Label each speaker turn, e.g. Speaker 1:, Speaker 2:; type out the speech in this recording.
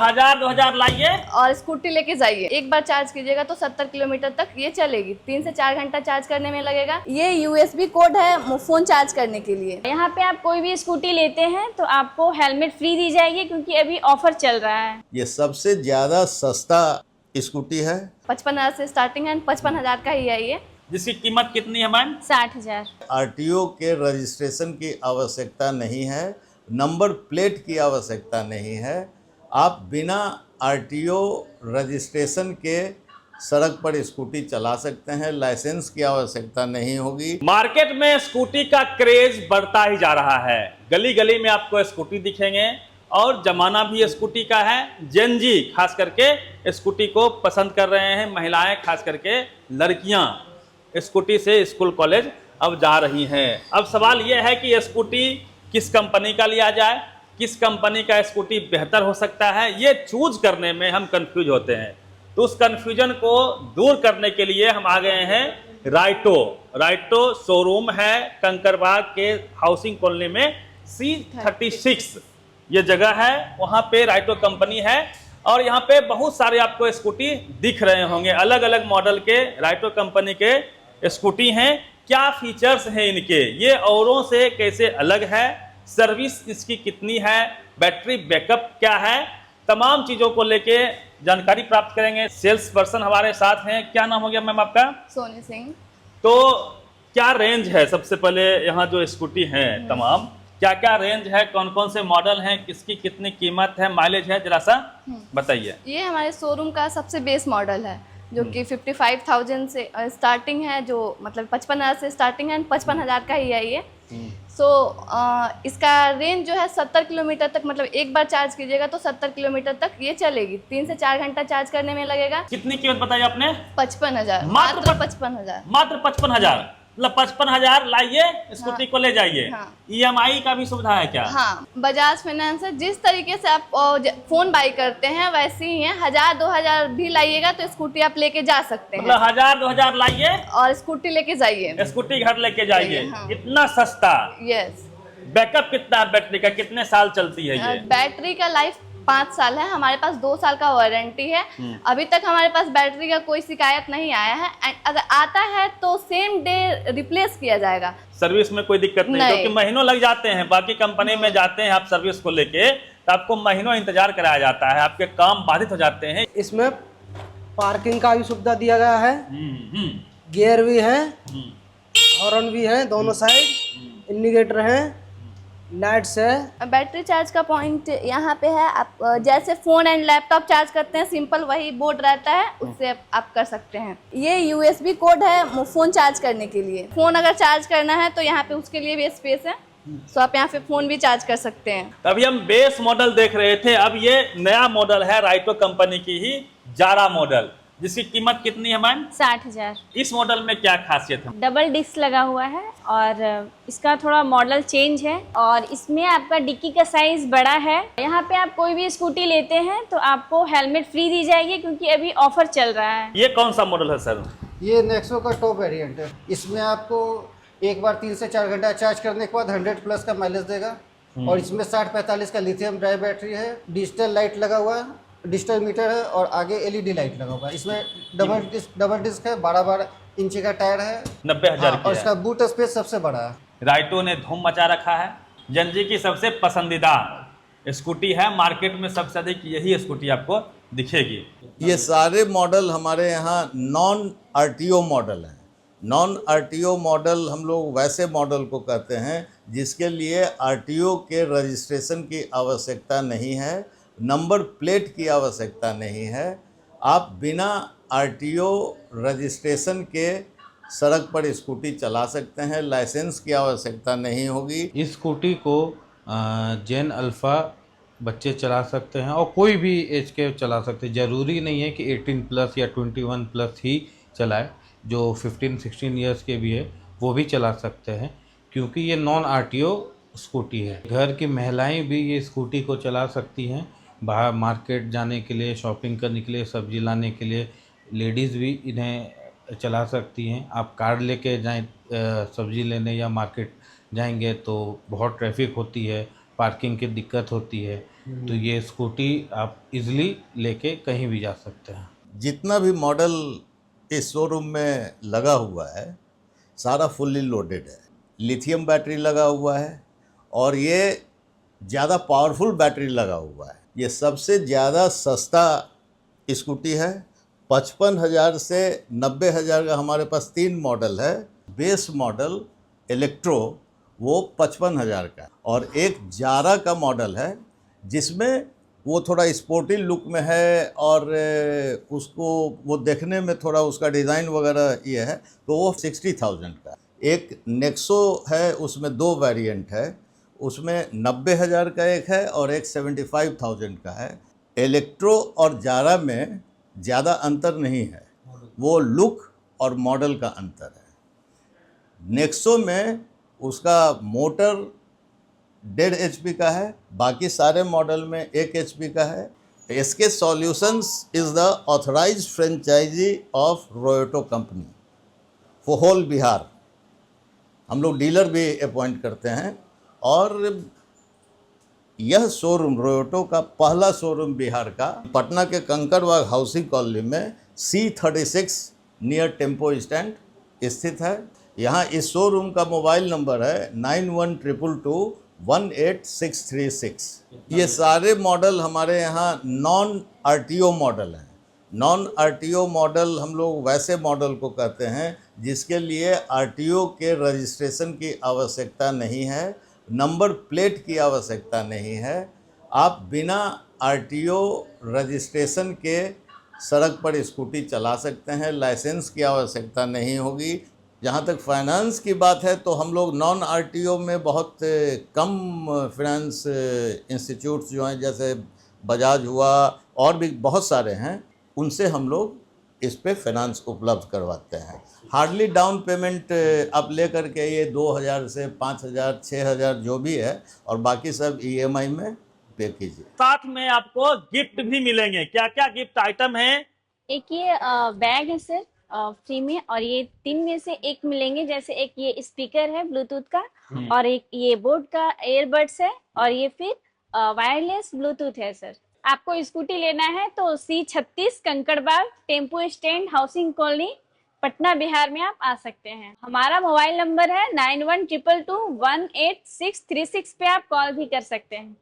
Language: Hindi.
Speaker 1: 1000-2000 लाइए
Speaker 2: और स्कूटी लेके जाइए। एक बार चार्ज कीजिएगा तो 70 किलोमीटर तक ये चलेगी। 3 से 4 घंटा चार्ज करने में लगेगा। ये USB कोड है फोन चार्ज करने के लिए।
Speaker 3: यहाँ पे आप कोई भी स्कूटी लेते हैं तो आपको हेलमेट फ्री दी जाएगी, क्योंकि अभी ऑफर चल रहा है।
Speaker 4: ये सबसे ज़्यादा सस्ता स्कूटी है।
Speaker 2: 55,000 से स्टार्टिंग है, 55,000 का ही है ये।
Speaker 1: जिसकी कीमत कितनी है मैम?
Speaker 3: 60,000।
Speaker 4: RTO के रजिस्ट्रेशन की आवश्यकता नहीं है, नंबर प्लेट की आवश्यकता नहीं है। आप बिना RTO रजिस्ट्रेशन के सड़क पर स्कूटी चला सकते हैं, लाइसेंस की आवश्यकता नहीं होगी।
Speaker 1: मार्केट में स्कूटी का क्रेज बढ़ता ही जा रहा है। गली गली में आपको स्कूटी दिखेंगे और जमाना भी स्कूटी का है। जेन जी खास करके स्कूटी को पसंद कर रहे हैं। महिलाएं खास करके लड़कियां स्कूटी से स्कूल कॉलेज अब जा रही हैं। अब सवाल यह है कि स्कूटी किस कंपनी का लिया जाए, किस कंपनी का स्कूटी बेहतर हो सकता है, ये चूज करने में हम कंफ्यूज होते हैं। तो उस कंफ्यूजन को दूर करने के लिए हम आ गए हैं राइटो शोरूम है कंकरबाग के हाउसिंग कॉलोनी में C36 ये जगह है। वहाँ पे राइटो कंपनी है और यहाँ पे बहुत सारे आपको स्कूटी दिख रहे होंगे। अलग अलग मॉडल के राइटो कंपनी के स्कूटी हैं। क्या फीचर्स हैं इनके, ये औरों से कैसे अलग है, सर्विस इसकी कितनी है, बैटरी बैकअप क्या है, तमाम चीज़ों को लेके जानकारी प्राप्त करेंगे। सेल्स पर्सन हमारे साथ हैं। क्या नाम हो गया मैम आपका?
Speaker 2: सोनी सिंह।
Speaker 1: तो क्या रेंज है, सबसे पहले यहाँ जो स्कूटी हैं तमाम क्या क्या रेंज है, कौन कौन से मॉडल हैं, किसकी कितनी कीमत है, माइलेज है, जरा सा बताइए।
Speaker 2: ये हमारे शोरूम का सबसे बेस मॉडल है जो कि 55,000 से स्टार्टिंग है, जो मतलब 55,000 से स्टार्टिंग है, 55,000 का ही है ये। इसका रेंज जो है 70 किलोमीटर तक, मतलब एक बार चार्ज कीजिएगा तो 70 किलोमीटर तक ये चलेगी। 3 से 4 घंटा चार्ज करने में लगेगा।
Speaker 1: कितनी कीमत बताई आपने?
Speaker 2: 55,000,
Speaker 1: मात्र
Speaker 2: 55,000।
Speaker 1: मात्र 55,000, मतलब 55,000 लाइए स्कूटी को ले जाइए।
Speaker 2: हाँ।
Speaker 1: EMI का भी सुविधा है क्या?
Speaker 2: हाँ, बजाज फाइनेंस है। जिस तरीके से आप फोन बाई करते हैं वैसे ही है। 1,000-2,000 भी लाइएगा तो स्कूटी आप लेके जा सकते हैं।
Speaker 1: मतलब 1000-2000 लाइए
Speaker 2: और स्कूटी लेके जाइए,
Speaker 1: स्कूटी घर लेके जाइए।
Speaker 2: हाँ।
Speaker 1: इतना सस्ता।
Speaker 2: यस।
Speaker 1: बैकअप कितना है बैटरी का, कितने साल चलती है ये?
Speaker 2: बैटरी का लाइफ 5 साल है। हमारे पास 2 साल का वारंटी है। अभी तक हमारे पास बैटरी का कोई शिकायत नहीं आया है। अगर आता है तो सेम डे रिप्लेस किया जाएगा।
Speaker 1: सर्विस में कोई दिक्कत नहीं, क्योंकि महीनों लग जाते हैं। बाकी कंपनी में जाते हैं आप सर्विस को लेके तो आपको महीनों इंतजार कराया जाता है, आपके काम बाधित हो जाते हैं।
Speaker 5: इसमें पार्किंग का भी सुविधा दिया गया है, गियर भी है, हॉर्न भी है दोनों साइड, इंडिकेटर है, लाइट्स है।
Speaker 2: बैटरी चार्ज का पॉइंट यहाँ पे है। आप जैसे फ़ोन एंड लैपटॉप चार्ज करते हैं सिंपल, वही बोर्ड रहता है, उससे आप कर सकते हैं। ये USB कोड है फ़ोन चार्ज करने के लिए। फ़ोन अगर चार्ज करना है तो यहाँ पे उसके लिए भी स्पेस है, तो आप यहाँ पे फ़ोन भी चार्ज कर सकते हैं।
Speaker 1: अभी हम बेस मॉडल देख रहे थे, अब ये नया मॉडल है राइटो कंपनी की ही जारा मॉडल, जिसकी कीमत कितनी है मैम?
Speaker 3: 60,000।
Speaker 1: इस मॉडल में क्या खासियत है?
Speaker 3: डबल डिस्क लगा हुआ है और इसका थोड़ा मॉडल चेंज है और इसमें आपका डिक्की का साइज बड़ा है। यहाँ पे आप कोई भी स्कूटी लेते हैं तो आपको हेलमेट फ्री दी जाएगी, क्योंकि अभी ऑफर चल रहा है।
Speaker 1: ये कौन सा मॉडल है सर?
Speaker 6: ये नेक्सो का टॉप वेरिएंट है। इसमें आपको एक बार 3 से 4 घंटा चार्ज करने के बाद 100+ का माइलेज देगा। और इसमें 60-45 का लिथियम ड्राई बैटरी है, डिजिटल लाइट लगा हुआ है, डिजिटल मीटर है और आगे LED लाइट लगा हुआ है। इसमें डबल डिस्क है, 12 इंची का टायर है,
Speaker 1: 90,000 की
Speaker 6: और
Speaker 1: है।
Speaker 6: इसका बूट स्पेस सबसे बड़ा है।
Speaker 1: राइटो ने धूम मचा रखा है। जनजी की सबसे पसंदीदा स्कूटी है। मार्केट में सबसे अधिक यही स्कूटी आपको दिखेगी।
Speaker 4: ये सारे मॉडल हमारे यहाँ नॉन RTO मॉडल हैं। नॉन RTO मॉडल हम लोग वैसे मॉडल को कहते हैं जिसके लिए RTO के रजिस्ट्रेशन की आवश्यकता नहीं है, नंबर प्लेट की आवश्यकता नहीं है। आप बिना RTO रजिस्ट्रेशन के सड़क पर स्कूटी चला सकते हैं, लाइसेंस की आवश्यकता नहीं होगी।
Speaker 7: इस स्कूटी को जेन अल्फ़ा बच्चे चला सकते हैं और कोई भी एज के चला सकते हैं। ज़रूरी नहीं है कि 18+ या 21+ ही चलाए, जो 15-16 ईयर्स के भी है वो भी चला सकते हैं, क्योंकि ये नॉन RTO स्कूटी है। घर की महिलाएं भी ये स्कूटी को चला सकती हैं, बाहर मार्केट जाने के लिए, शॉपिंग करने के लिए, सब्जी लाने के लिए। लेडीज़ भी इन्हें चला सकती हैं। आप कार लेके जाएं सब्जी लेने या मार्केट जाएंगे तो बहुत ट्रैफिक होती है, पार्किंग की दिक्कत होती है, तो ये स्कूटी आप इजीली लेके कहीं भी जा सकते हैं।
Speaker 4: जितना भी मॉडल इस शोरूम में लगा हुआ है सारा फुल्ली लोडेड है। लिथियम बैटरी लगा हुआ है और ये ज़्यादा पावरफुल बैटरी लगा हुआ है। ये सबसे ज़्यादा सस्ता स्कूटी है। 55,000 से 90,000 का हमारे पास 3 मॉडल है। बेस मॉडल इलेक्ट्रो वो 55,000 का, और एक जारा का मॉडल है जिसमें वो थोड़ा स्पोर्टी लुक में है और उसको वो देखने में थोड़ा उसका डिज़ाइन वगैरह ये है, तो वो 60,000 का। एक नेक्सो है, उसमें 2 वेरिएंट है, उसमें 90,000 का एक है और एक 75,000 का है। इलेक्ट्रो और जारा में ज़्यादा अंतर नहीं है, वो लुक और मॉडल का अंतर है। नेक्सो में उसका मोटर 1.5 HP का है, बाकी सारे मॉडल में 1 HP का है। SK solutions is the authorised franchisee of रोयोटो कंपनी फॉर होल बिहार। हम लोग डीलर भी अपॉइंट करते हैं और यह शोरूम रोयोटो का पहला शोरूम बिहार का पटना के कंकड़बाग हाउसिंग कॉलोनी में C36 नियर टेम्पो स्टैंड स्थित है। यहाँ इस शोरूम का मोबाइल नंबर है 9122218636। ये सारे मॉडल हमारे यहाँ नॉन RTO मॉडल हैं। नॉन RTO मॉडल हम लोग वैसे मॉडल को कहते हैं जिसके लिए RTO के रजिस्ट्रेशन की आवश्यकता नहीं है, नंबर प्लेट की आवश्यकता नहीं है। आप बिना RTO रजिस्ट्रेशन के सड़क पर स्कूटी चला सकते हैं, लाइसेंस की आवश्यकता नहीं होगी। जहाँ तक फाइनेंस की बात है तो हम लोग नॉन RTO में बहुत कम फाइनेंस इंस्टीट्यूट्स जो हैं, जैसे बजाज हुआ और भी बहुत सारे हैं, उनसे हम लोग इस पे फाइनेंस उपलब्ध करवाते हैं। हार्डली डाउन पेमेंट आप ले करके ये 2,000 से 5,000 6,000 जो भी है, और बाकी सब EMI में पे कीजिए।
Speaker 1: साथ में आपको गिफ्ट भी मिलेंगे। क्या क्या गिफ्ट आइटम है?
Speaker 3: एक ये बैग है सर फ्री में, और ये 3 में से एक मिलेंगे। जैसे एक ये स्पीकर है ब्लूटूथ का, और एक ये बोट का एयरबड्स है, और ये फिर वायरलेस ब्लूटूथ है सर। आपको स्कूटी लेना है तो C36 Kankarbagh tempo stand housing colony Patna Bihar में आप आ सकते हैं। हमारा मोबाइल नंबर है 9122218636 पे आप कॉल भी कर सकते हैं।